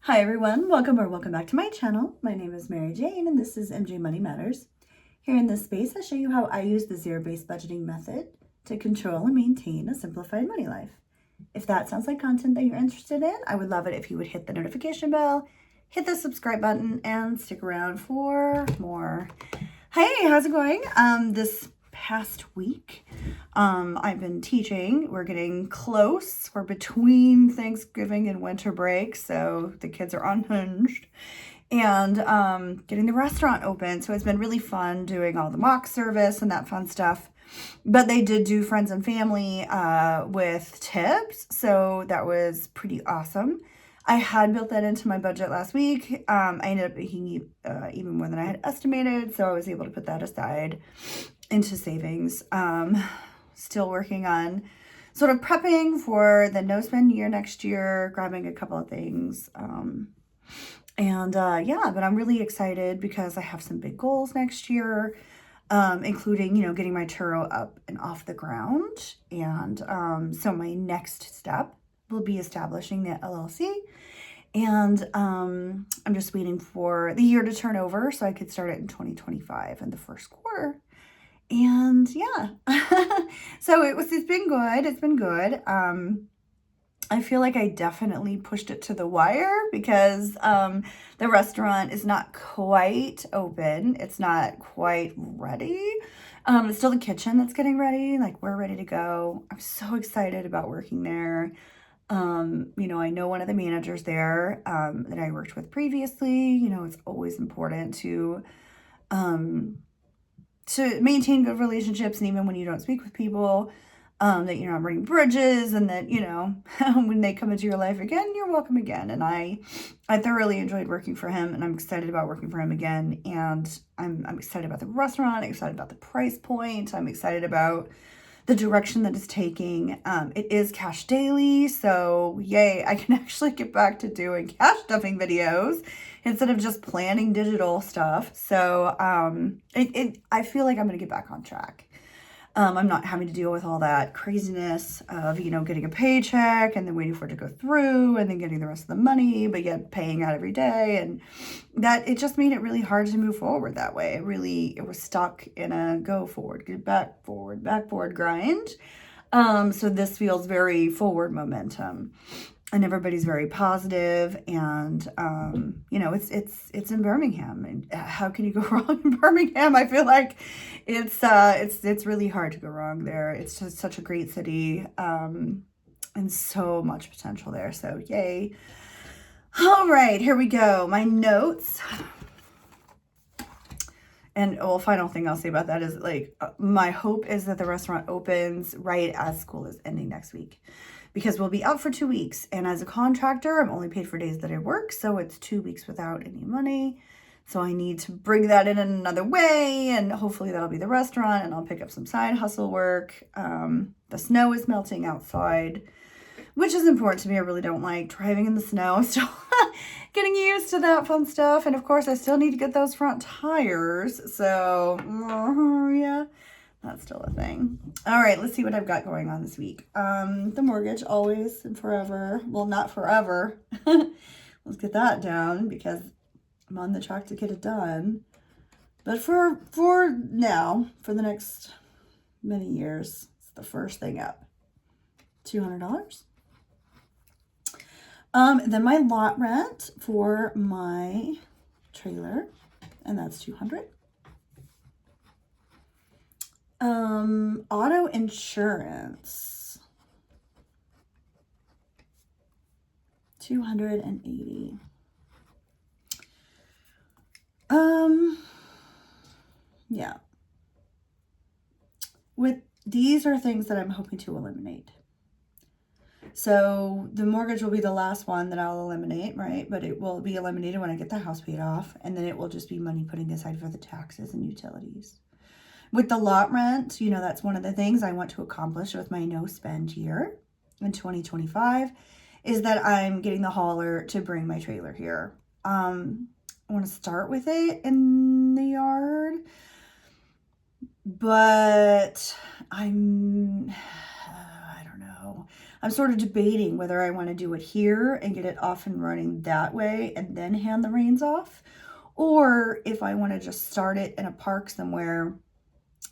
Hi everyone, welcome back to my channel. My name is Mary Jane and this is MJ Money Matters. Here in this space, I show you how I use the zero-based budgeting method to control and maintain a simplified money life. If that sounds like content that you're interested in, I would love it if you would hit the notification bell, hit the subscribe button, and stick around for more. Hey, how's it going? This past week, I've been teaching. We're getting close. We're between Thanksgiving and winter break, so the kids are unhinged. And getting the restaurant open. So it's been really fun doing all the mock service and that fun stuff. But they did do friends and family with tips, so that was pretty awesome. I had built that into my budget last week. I ended up making even more than I had estimated, so I was able to put that aside into savings. Still working on sort of prepping for the no spend year next year, grabbing a couple of things. Yeah, but I'm really excited because I have some big goals next year, including, getting my churro up and off the ground. And so my next step will be establishing the LLC. And I'm just waiting for the year to turn over so I could start it in 2025 in the first quarter. And yeah, so it's been good. It's been good. I feel like I definitely pushed it to the wire because the restaurant is not quite open. It's not quite ready. It's still the kitchen that's getting ready. Like, we're ready to go. I'm so excited about working there. I know one of the managers there that I worked with previously. It's always important to maintain good relationships, and even when you don't speak with people, that you're not burning bridges, and that, when they come into your life again, you're welcome again. And I thoroughly enjoyed working for him, and I'm excited about working for him again. And I'm excited about the restaurant, excited about the price point. I'm excited about the direction that it's taking. It is cash daily, so yay, I can actually get back to doing cash stuffing videos instead of just planning digital stuff. So I feel like I'm going to get back on track. I'm not having to deal with all that craziness of, getting a paycheck and then waiting for it to go through and then getting the rest of the money, but yet paying out every day. And that, it just made it really hard to move forward that way. It was stuck in a go forward, get back forward grind. So this feels very forward momentum. And everybody's very positive, and it's in Birmingham, and how can you go wrong in Birmingham? I feel like it's really hard to go wrong there. It's just such a great city, and so much potential there. So yay! All right, here we go. My notes. And final thing I'll say about that is, my hope is that the restaurant opens right as school is ending next week, because we'll be out for 2 weeks. And as a contractor, I'm only paid for days that I work. So it's 2 weeks without any money. So I need to bring that in another way. And hopefully that'll be the restaurant, and I'll pick up some side hustle work. The snow is melting outside, which is important to me. I really don't like driving in the snow. I'm still getting used to that fun stuff. And of course, I still need to get those front tires. So, yeah, that's still a thing. All right, let's see what I've got going on this week. The mortgage, always and forever. Well, not forever. Let's get that down because I'm on the track to get it done. But for now, for the next many years, it's the first thing up. $200. Then my lot rent for my trailer, and that's $200. Auto insurance, $280. Yeah. These are things that I'm hoping to eliminate. So the mortgage will be the last one that I'll eliminate, right? But it will be eliminated when I get the house paid off. And then it will just be money putting aside for the taxes and utilities. With the lot rent, that's one of the things I want to accomplish with my no spend year in 2025, is that I'm getting the hauler to bring my trailer here. I want to start with it in the yard, but I don't know. I'm sort of debating whether I want to do it here and get it off and running that way and then hand the reins off, or if I want to just start it in a park somewhere.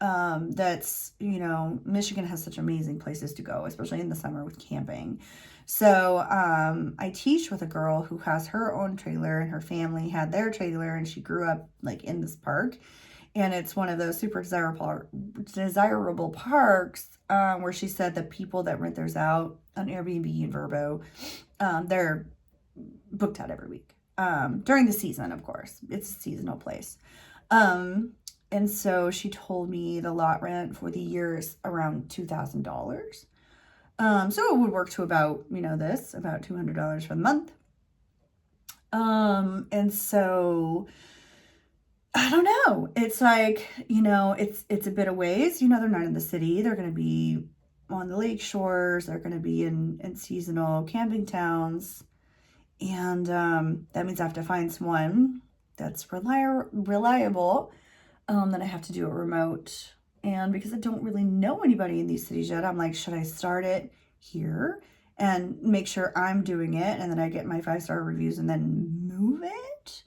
That's, you know, Michigan has such amazing places to go, especially in the summer with camping. So I teach with a girl who has her own trailer, and her family had their trailer, and she grew up like in this park. And it's one of those super desirable parks, where she said the people that rent theirs out on Airbnb and Vrbo, they're booked out every week. During the season, of course. It's a seasonal place. And so she told me the lot rent for the year is around $2,000. So it would work to about, you know, about $200 for the month. And so I don't know. It's like, you know, it's a bit of ways. You know, they're not in the city. They're going to be on the lake shores. They're going to be in seasonal camping towns. And that means I have to find someone that's reliable. Then I have to do it remote. And because I don't really know anybody in these cities yet, I'm like, should I start it here and make sure I'm doing it, and then I get my 5-star reviews and then move it?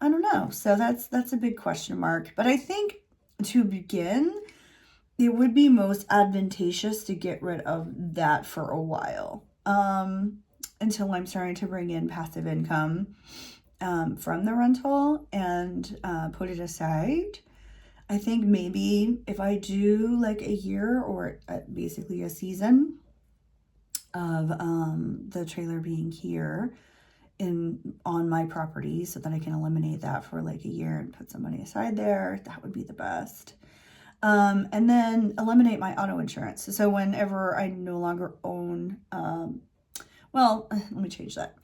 I don't know. So that's a big question mark. But I think to begin, it would be most advantageous to get rid of that for a while, until I'm starting to bring in passive income from the rental and put it aside. I think maybe if I do like a year or basically a season of the trailer being here on my property, so that I can eliminate that for like a year and put some money aside there, that would be the best. And then eliminate my auto insurance. So whenever I no longer own, let me change that.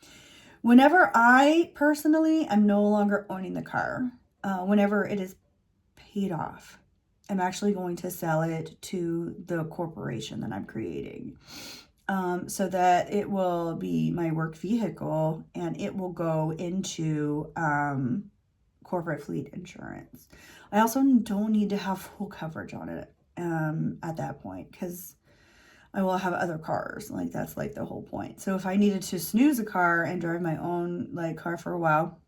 Whenever I personally am no longer owning the car, whenever it is paid off, I'm actually going to sell it to the corporation that I'm creating, so that it will be my work vehicle and it will go into corporate fleet insurance. I also don't need to have full coverage on it at that point, because I will have other cars. Like, that's like the whole point. So if I needed to snooze a car and drive my own like car for a while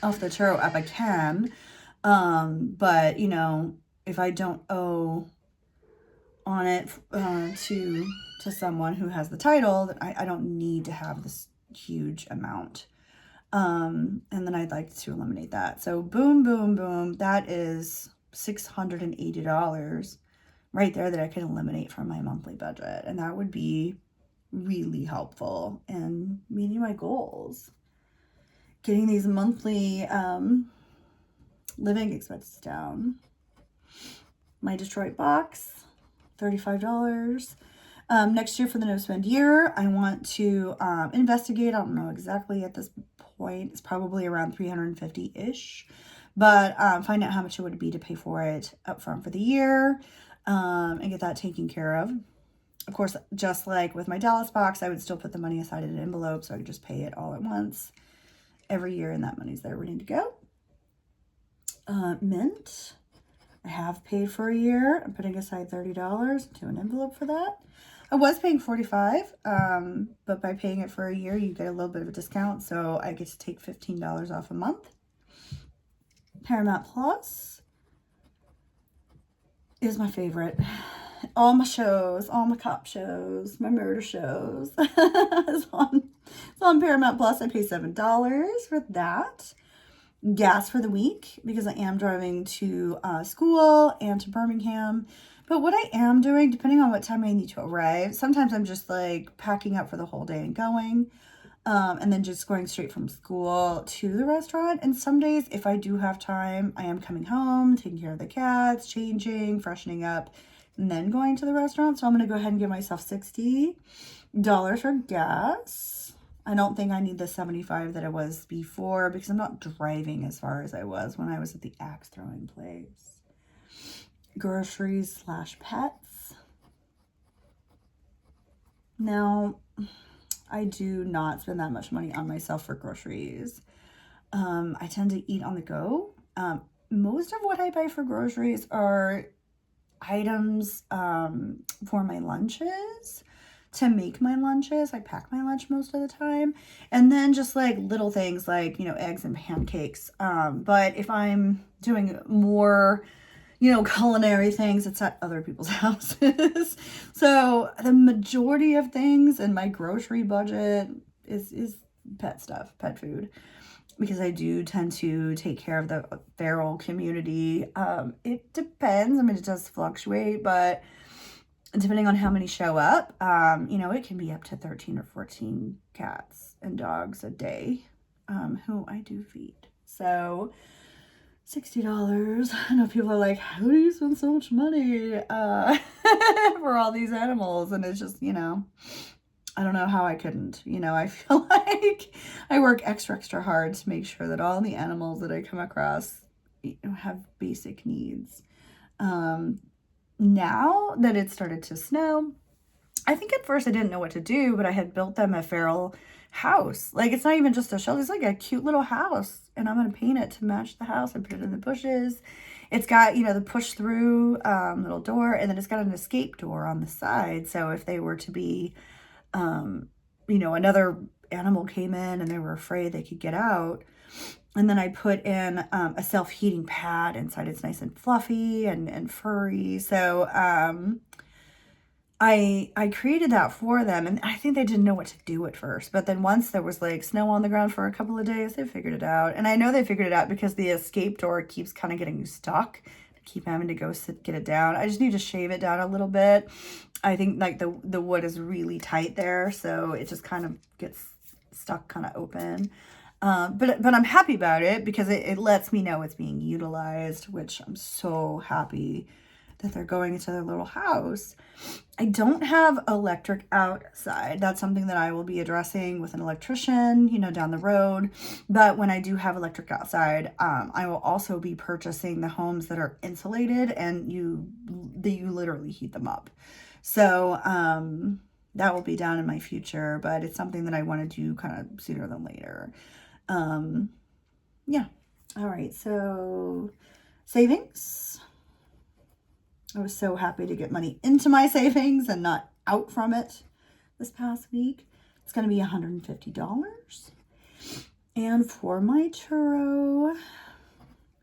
off the Turo app, I can. But you know, if I don't owe on it to someone who has the title, then I don't need to have this huge amount. And then I'd like to eliminate that. So boom, boom, boom. That is $680 right there that I can eliminate from my monthly budget. And that would be really helpful in meeting my goals. Getting these monthly living expenses down. My Detroit box, $35. Next year for the no spend year, I want to investigate. I don't know exactly at this point. It's probably around $350-ish, but find out how much it would be to pay for it up front for the year, and get that taken care of. Of course, just like with my Dallas box, I would still put the money aside in an envelope so I could just pay it all at once every year, and that money's there ready to go. Mint, I have paid for a year. I'm putting aside $30 into an envelope for that. I was paying $45, but by paying it for a year, you get a little bit of a discount, so I get to take $15 off a month. Paramount Plus is my favorite. All my shows, all my cop shows, my murder shows, it's on Paramount Plus. I pay $7 for that. Gas for the week, because I am driving to school and to Birmingham. But what I am doing, depending on what time I need to arrive, sometimes I'm just like packing up for the whole day and going, and then just going straight from school to the restaurant. And some days, if I do have time, I am coming home, taking care of the cats, changing, freshening up, and then going to the restaurant. So I'm going to go ahead and give myself $60 for gas. I don't think I need the $75 that I was before, because I'm not driving as far as I was when I was at the axe throwing place. Groceries / pets. Now, I do not spend that much money on myself for groceries. I tend to eat on the go. Most of what I buy for groceries are items for my lunches. to make my lunches. I pack my lunch most of the time. And then just like little things like, you know, eggs and pancakes. But if I'm doing more, you know, culinary things, it's at other people's houses. So the majority of things in my grocery budget is pet stuff, pet food, because I do tend to take care of the feral community. It depends. I mean, it does fluctuate, but depending on how many show up, you know, it can be up to 13 or 14 cats and dogs a day, who I do feed. So $60. I know people are like, how do you spend so much money for all these animals? And it's just, you know, I don't know how I couldn't. You know, I feel like I work extra hard to make sure that all the animals that I come across, you know, have basic needs. Now that it started to snow, I think at first I didn't know what to do, but I had built them a feral house. Like, it's not even just a shelter, it's like a cute little house. And I'm going to paint it to match the house and put it in the bushes. It's got, you know, the push through little door, and then it's got an escape door on the side. So if they were to be, you know, another animal came in and they were afraid they could get out. And then I put in a self-heating pad inside. It's nice and fluffy and furry. So I created that for them, and I think they didn't know what to do at first. But then once there was like snow on the ground for a couple of days, they figured it out. And I know they figured it out because the escape door keeps kind of getting stuck. I keep having to go get it down. I just need to shave it down a little bit. I think like the wood is really tight there, so it just kind of gets stuck kind of open. But I'm happy about it because it lets me know it's being utilized, which I'm so happy that they're going into their little house. I don't have electric outside. That's something that I will be addressing with an electrician, you know, down the road. But when I do have electric outside, I will also be purchasing the homes that are insulated and you literally heat them up. So that will be down in my future, but it's something that I want to do kind of sooner than later. Yeah. All right. So savings. I was so happy to get money into my savings and not out from it this past week. It's going to be $150. And for my churro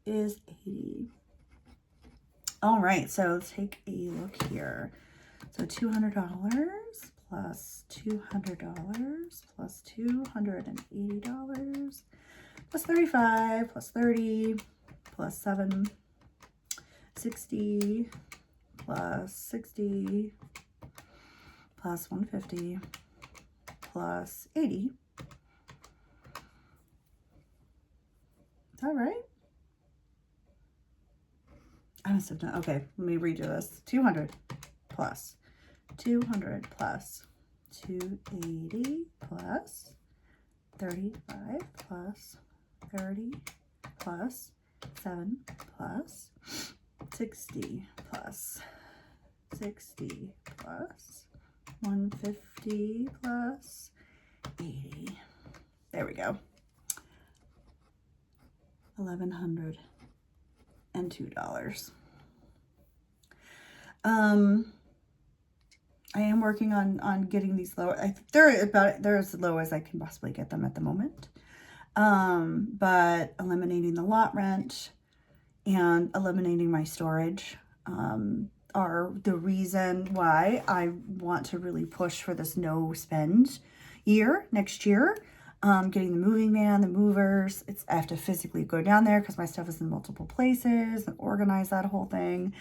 is $80. All right, so let's take a look here. So $200 plus $200 plus $280 plus 35 plus 30 plus 7, 60 plus 60 plus 150 plus 80. Is that right? I must have done, okay, let me redo this. 200 plus 200 plus 280 plus 35 plus 30 plus 7 plus 60 plus 60 plus 150 plus 80. There we go. $1,102. I am working on getting these lower. They're as low as I can possibly get them at the moment. But eliminating the lot rent and eliminating my storage are the reason why I want to really push for this no spend year next year. Getting the moving van, the movers. I have to physically go down there because my stuff is in multiple places and organize that whole thing.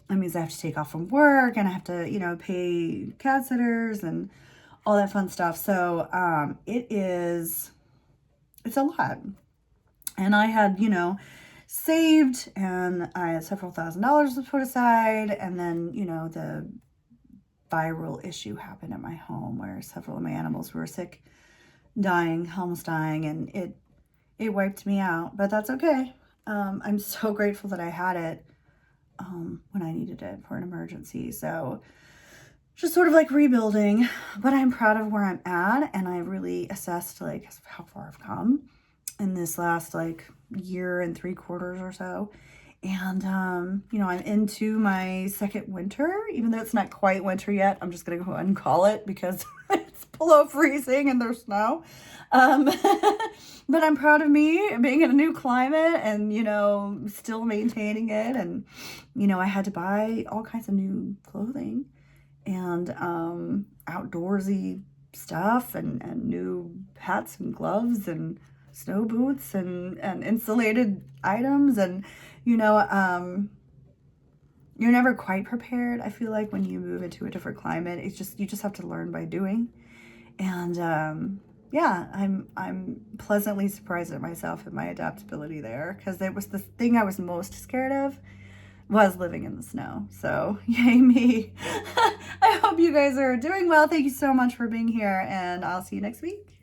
That means I have to take off from work and I have to, you know, pay cat sitters and all that fun stuff. So it's a lot. And I had, you know, saved, and I had several $1,000s to put aside, and then, you know, the viral issue happened at my home where several of my animals were sick, dying, almost dying, and it wiped me out, but that's okay. I'm so grateful that I had it when I needed it for an emergency. So just sort of like rebuilding, but I'm proud of where I'm at, and I really assessed like how far I've come in this last like year and 3/4 or so. And, you know, I'm into my second winter, even though it's not quite winter yet. I'm just going to go ahead and call it because it's below freezing and there's snow. But I'm proud of me being in a new climate and, you know, still maintaining it. And, you know, I had to buy all kinds of new clothing and outdoorsy stuff and new hats and gloves and snow boots and insulated items. And, you know, you're never quite prepared. I feel like when you move into a different climate, it's just, you just have to learn by doing. And, yeah, I'm pleasantly surprised at myself and my adaptability there, because it was the thing I was most scared of was living in the snow. So yay me. I hope you guys are doing well. Thank you so much for being here, and I'll see you next week.